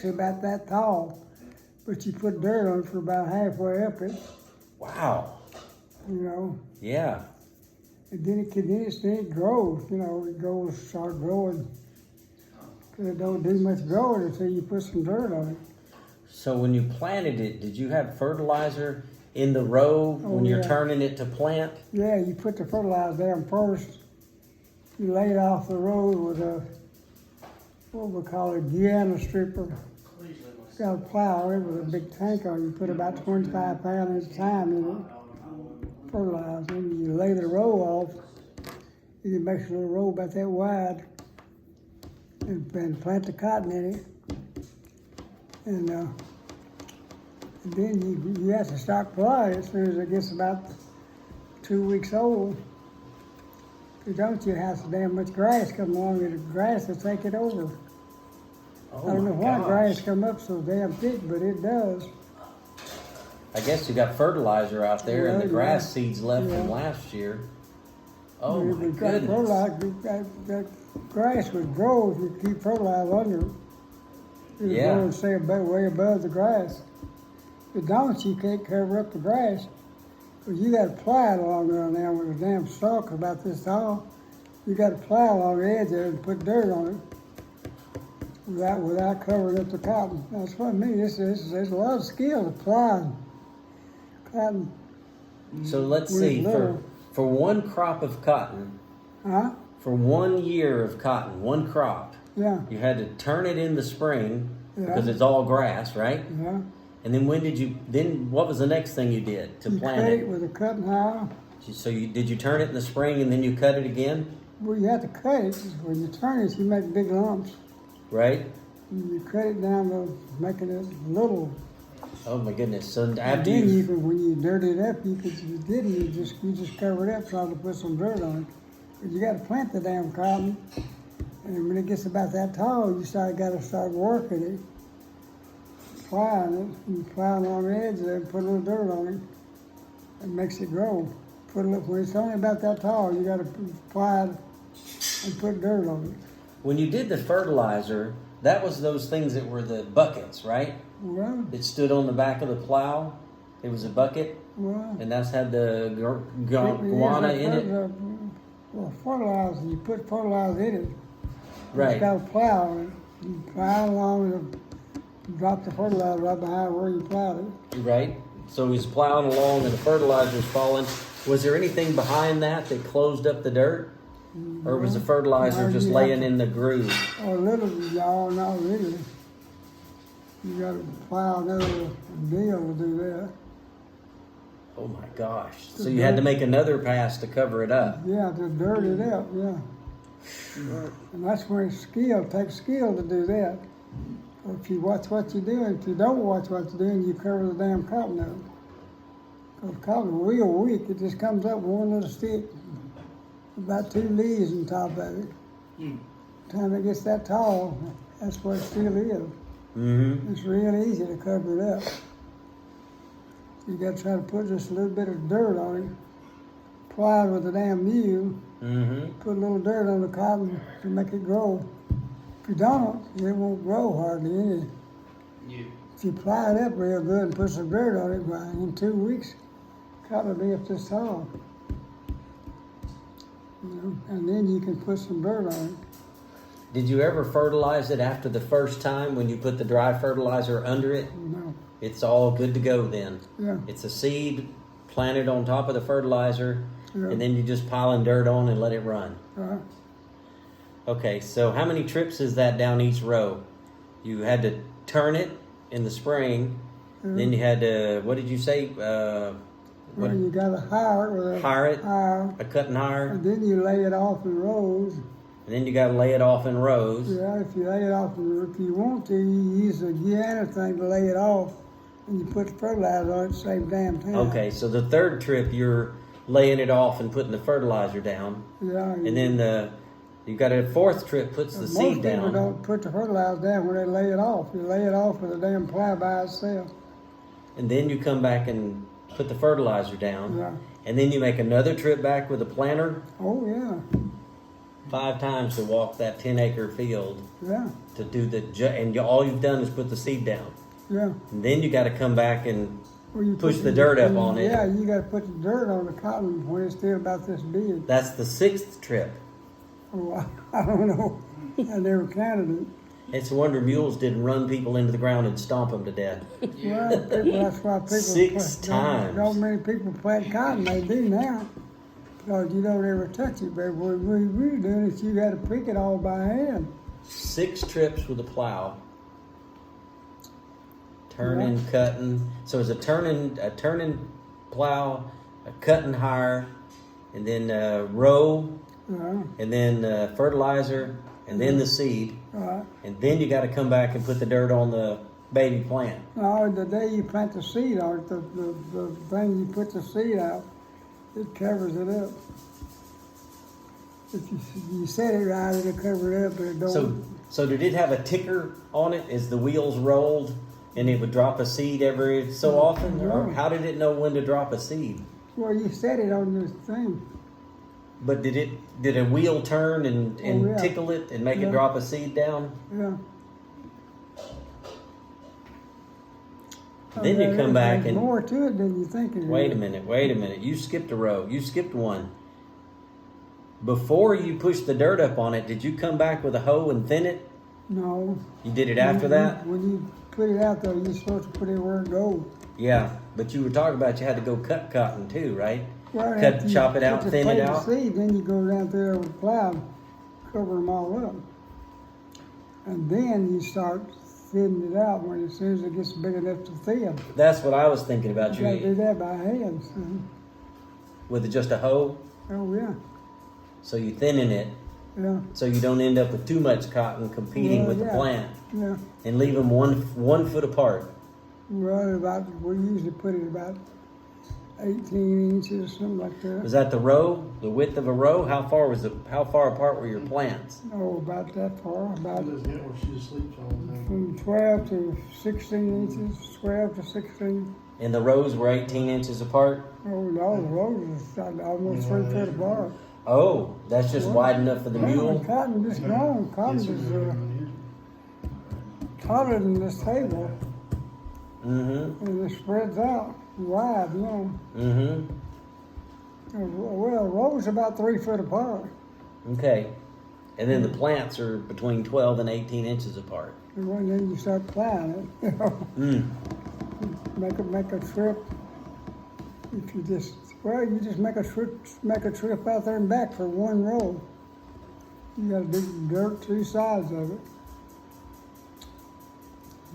about that tall, but you put dirt on it for about halfway up it, Wow. you know, Yeah. and then it grows, you know, start growing. 'Cause it don't do much growing until you put some dirt on it. So when you planted it, did you have fertilizer in the row when you're turning it to plant? Yeah, you put the fertilizer down first. You lay it off the road with a, what we call a Guyana stripper. Got a plow it with a big tank on it. You put about 25 pounds at a time in it, fertilizer. And you lay the row off. You can make a little row about that wide and plant the cotton in it. And then you have to start plowing as soon as it gets about 2 weeks old. If you don't, you have so damn much grass come along, and the grass will take it over. Oh, I don't know my why gosh. grass come up so damn thick, but it does. I guess you got fertilizer out there and the Yeah, grass seeds left from yeah. last year. Oh If my you got goodness. fertilizer, that grass would grow if you keep fertilizer under it. It would Yeah. grow and stay way above the grass. If you don't, you can't cover up the grass. Because you got to plow it along there now with a damn stalk about this tall. You got to plow along the edge there and put dirt on it without covering up the cotton. That's what I mean. There's a lot of skill to plowing cotton. So let's With see, little. for one crop of cotton, Huh? for 1 year of cotton, one crop, Yeah, you had to turn it in the spring Yeah. because it's all grass, right? yeah. And then what was the next thing you did to You plant cut it? it with a cutting harrow. So did you turn it in the spring and then you cut it again, Well, you have to cut it. When you turn it, you make big lumps. right? And you cut it down to making it little. Oh my goodness. So And after then you, when you dirt it up, if you didn't, you just cover it up, trying to put some dirt on it. But you got to plant the damn cotton. And when it gets about that tall, you got to start working it, plowing it, and plowing along the edge there, and put a little dirt on it. It makes it grow. When it's only about that tall, you got to plow it and put dirt on it. when you did the fertilizer, that was those things that were the buckets, right? Well, It stood on the back of the plow. It was a bucket, well. and that's had the Yeah, guana in it. Well, fertilizer, you put fertilizer in it. Right. It's got a plow in it. You plow along and drop the fertilizer right behind where you plowed it. Right. So he's plowing along, and the fertilizer's falling. Was there anything behind that closed up the dirt, or was the fertilizer No, just you laying have to- in the groove? Or a little, no, not really. You got to plow another deal to do that. Oh my gosh! So you had to make another pass to cover it up. Yeah, to dirt it up, yeah. And that's where it takes skill to do that. If you watch what you're doing, if you don't watch what you're doing, you cover the damn cotton up. Because cotton is real weak, it just comes up one little stick, about 2 leaves on top of it. By the time it gets that tall, that's what it still is. Mm-hmm. It's real easy to cover it up. You got to try to put just a little bit of dirt on it, plow it with a damn mule, Mm-hmm. put a little dirt on the cotton to make it grow. If you don't, it won't grow hardly any. Yeah. If you plow it up real good and put some dirt on it, well, in 2 weeks, cotton will be up this tall. You know, and then you can put some dirt on it. Did you ever fertilize it after the first time when you put the dry fertilizer under it? No, It's all good to go then. yeah, It's a seed planted on top of the fertilizer, yeah. and then you just piling dirt on and let it run. Right. Okay, so how many trips is that down each row? You had to turn it in the spring, then you had to, what did you say? Well, you got to hire it with a Hire it, hire, a cutting hire, and then you lay it off in rows. and then you got to lay it off in rows. Yeah, if you lay it off, if you want to, you use a Guyana thing to lay it off, and you put the fertilizer on it at the same damn time. Okay, so the third trip you're laying it off and putting the fertilizer down, Yeah. and then you got a fourth trip puts the Most seed people down. don't put the fertilizer down when they lay it off. You lay it off with a damn plow by itself. And then you come back and put the fertilizer down. Yeah. And then you make another trip back with a planter. Oh yeah. 5 times to walk that 10-acre field Yeah, to do and all you've done is put the seed down. yeah. And then you got to come back and Well, you push put the dirt up on it. Yeah, you got to put the dirt on the cotton when it's still about this big. That's the 6th trip. Oh, I don't know. I never counted it. It's a wonder mules didn't run people into the ground and stomp them to death. Well, that's why people 6 times. Don't many people plant cotton. They do now because you don't ever touch it. But what we were doing is you got to pick it all by hand. 6 trips with a plow. Turning, cutting. So it's a turning plow, a cutting hire, and then row, and then fertilizer, and then the seed. And then you got to come back and put the dirt on the baby plant. No, the day you plant the seed on it, the thing you put the seed out, it covers it up. If you set it right, it'll cover it up, but it don't. So did it have a ticker on it as the wheels rolled, and it would drop a seed every so often? Or how did it know when to drop a seed? Well, you set it on this thing. But did a wheel turn and tickle it and make it drop a seed down? Yeah. Then you come back and more to it than you think it is. Wait a minute. You skipped a row. You skipped one. Before you pushed the dirt up on it, did you come back with a hoe and thin it? No. You did it after that? When you put it out there, you're supposed to put it where it goes. Yeah, but you were talking about you had to go cut cotton too, right? Well, Chop it out, thin it out. Seed, then you go down there with a plow, and cover them all up, and then you start thinning it out when as soon as it gets big enough to thin. That's what I was thinking about. You gotta do that by hand. So. With just a hoe. Oh yeah. So you thinning it. Yeah. So you don't end up with too much cotton competing with the plant. Yeah. And leave them one foot apart. Well, we usually put it about 18 inches, something like that. Was that the row? The width of a row? How far apart were your plants? Oh, about that far. About She doesn't get where she sleeps all the time. from 12 to 16 inches, 12 to 16. And the rows were 18 inches apart? Oh, no, the rows is almost 3 foot apart. Oh, that's just wide enough for the mule? Cotton is grown. Cotton is taller than this table. Mm-hmm. And it spreads out wide, you know. Mm-hmm. Well, rows about 3 foot apart. Okay. And then the plants are between 12 and 18 inches apart. And then you start plowing it, you know. Mm. Make a trip. If you just make a trip out there and back for one row. You got to do dirt 2 sides of it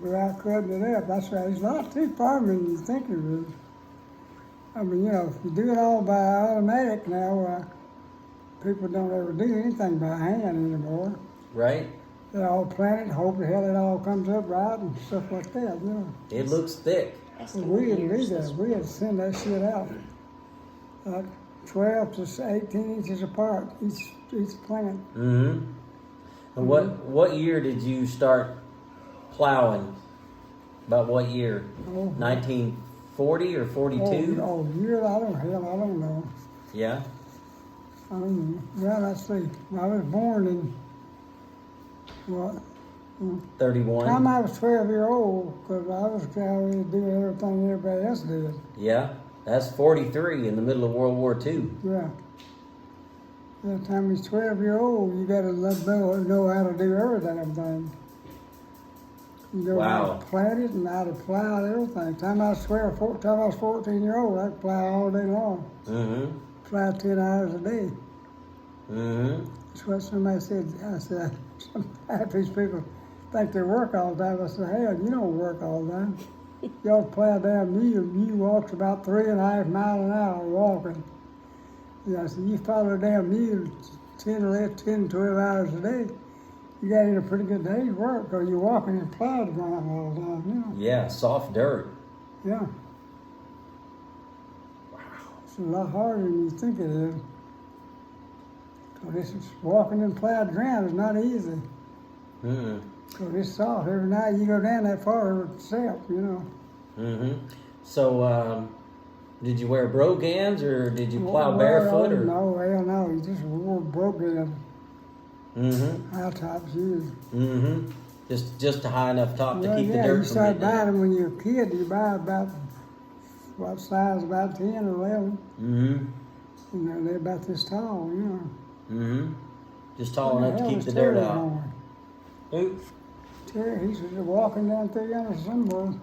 without cutting it up. That's right. It's not too far than you think it is. I mean, you know, if you do it all by automatic now, people don't ever do anything by hand anymore. Right? They all plant it, hope the hell it all comes up right and stuff like that, you know. It looks thick. We didn't do that. We had to send that shit out. 12 to 18 inches apart, each plant. Mm-hmm. And what year did you start plowing? About what year? 1940 or 42? Oh, year? I don't know. Yeah? I don't know. Well, let's see. I was born in, what? 31? Time I was 12 years old, because I was doing everything everybody else did. Yeah? That's 43 in the middle of World War II. Yeah. By the time he's 12 years old, you got to know how to do every damn thing. You know how to plant it and how to plow and everything. Time I was 14 years old, I could plow all day long. Mm-hmm. Plow 10 hours a day. Mm-hmm. That's what somebody said. I said, half these people think they work all the time. I said, hell, you don't work all the time. Y'all plow down mule walks about 3.5 miles an hour walking. Yeah, I said, you follow a damn mule 10, 12 hours a day. You got in a pretty good day's work, because you're walking in plowed ground all the time, you know. Yeah, soft dirt. Yeah. Wow. It's a lot harder than you think it is. Because walking in plowed ground is not easy. Mm-hmm. Because it's soft. Every night you go down that far itself, you know. Mm-hmm. So, did you wear brogans or did you plow barefoot? Or? No, hell no. You just wore brogans. Mm-hmm. high top shoes. Mm-hmm. Just a high enough top to Well, keep the yeah, dirt you from start getting in. buying them when you're a kid. You buy about what size? About 10 or 11. Mm-hmm. You know, they're about this tall. You know. Mm-hmm. Just tall What the enough to hell keep is the dirt Terry out. going? Who? Terry, he's walking down through yonder somewhere.